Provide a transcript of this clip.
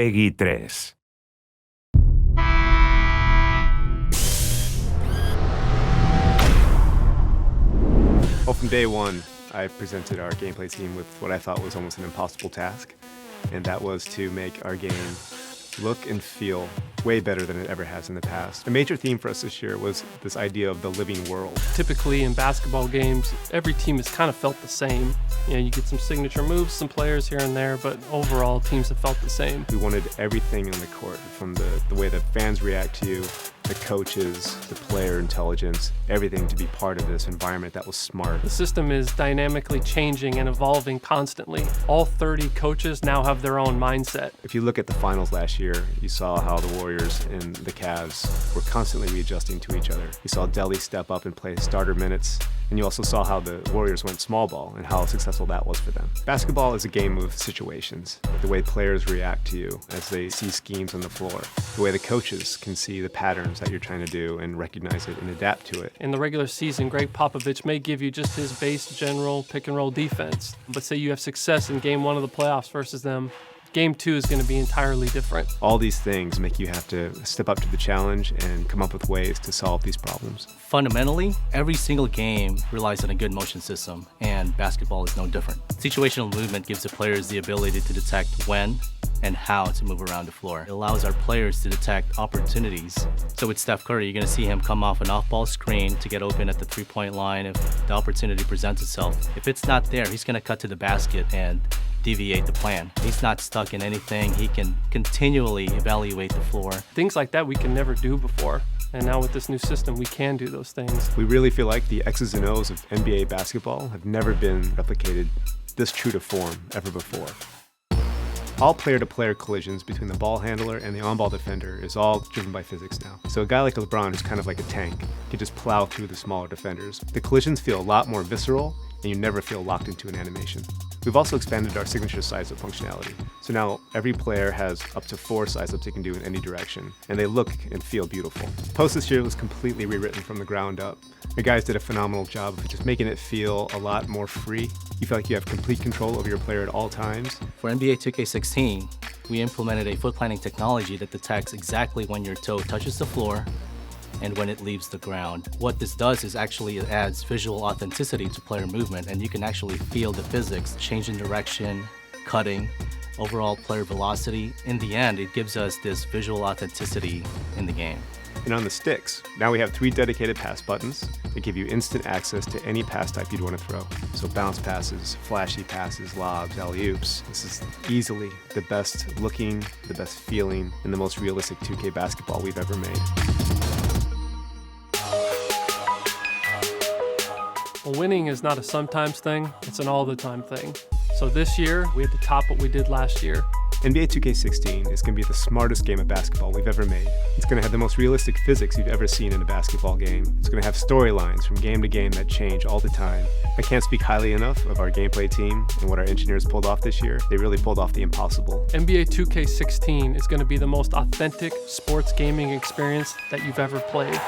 Peggy 3. Well, from day one, I presented our gameplay team with what I thought was almost an impossible task, and that was to make our game look and feel way better than it ever has in the past. A major theme for us this year was this idea of the living world. Typically in basketball games, every team has kind of felt the same. You get some signature moves, some players here and there, but overall teams have felt the same. We wanted everything on the court, from the way that fans react to you, the coaches, the player intelligence, everything to be part of this environment that was smart. The system is dynamically changing and evolving constantly. All 30 coaches now have their own mindset. If you look at the finals last year, you saw how the Warriors and the Cavs were constantly readjusting to each other. You saw Delhi step up and play starter minutes, and you also saw how the Warriors went small ball and how successful that was for them. Basketball is a game of situations. The way players react to you as they see schemes on the floor. The way the coaches can see the patterns that you're trying to do and recognize it and adapt to it. In the regular season, Greg Popovich may give you just his base general pick and roll defense. But say you have success in game 1 of the playoffs versus them, game 2 is going to be entirely different. All these things make you have to step up to the challenge and come up with ways to solve these problems. Fundamentally, every single game relies on a good motion system, and basketball is no different. Situational movement gives the players the ability to detect when and how to move around the floor. It allows our players to detect opportunities. So with Steph Curry, you're going to see him come off an off-ball screen to get open at the three-point line if the opportunity presents itself. If it's not there, he's going to cut to the basket and deviate the plan. He's not stuck in anything. He can continually evaluate the floor. Things like that we can never do before. And now with this new system, we can do those things. We really feel like the X's and O's of NBA basketball have never been replicated this true to form ever before. All player-to-player collisions between the ball handler and the on-ball defender is all driven by physics now. So a guy like LeBron, who's kind of like a tank, can just plow through the smaller defenders. The collisions feel a lot more visceral, and you never feel locked into an animation. We've also expanded our signature size-up functionality. So now every player has up to 4 size-ups they can do in any direction, and they look and feel beautiful. Post this year was completely rewritten from the ground up. The guys did a phenomenal job of just making it feel a lot more free. You feel like you have complete control over your player at all times. For NBA 2K16, we implemented a foot planning technology that detects exactly when your toe touches the floor and when it leaves the ground. What this does is actually it adds visual authenticity to player movement, and you can actually feel the physics, change in direction, cutting, overall player velocity. In the end, it gives us this visual authenticity in the game. And on the sticks, now we have 3 dedicated pass buttons that give you instant access to any pass type you'd want to throw. So bounce passes, flashy passes, lobs, alley-oops. This is easily the best looking, the best feeling, and the most realistic 2K basketball we've ever made. Well, winning is not a sometimes thing, it's an all-the-time thing. So this year, we had to top what we did last year. NBA 2K16 is going to be the smartest game of basketball we've ever made. It's going to have the most realistic physics you've ever seen in a basketball game. It's going to have storylines from game to game that change all the time. I can't speak highly enough of our gameplay team and what our engineers pulled off this year. They really pulled off the impossible. NBA 2K16 is going to be the most authentic sports gaming experience that you've ever played.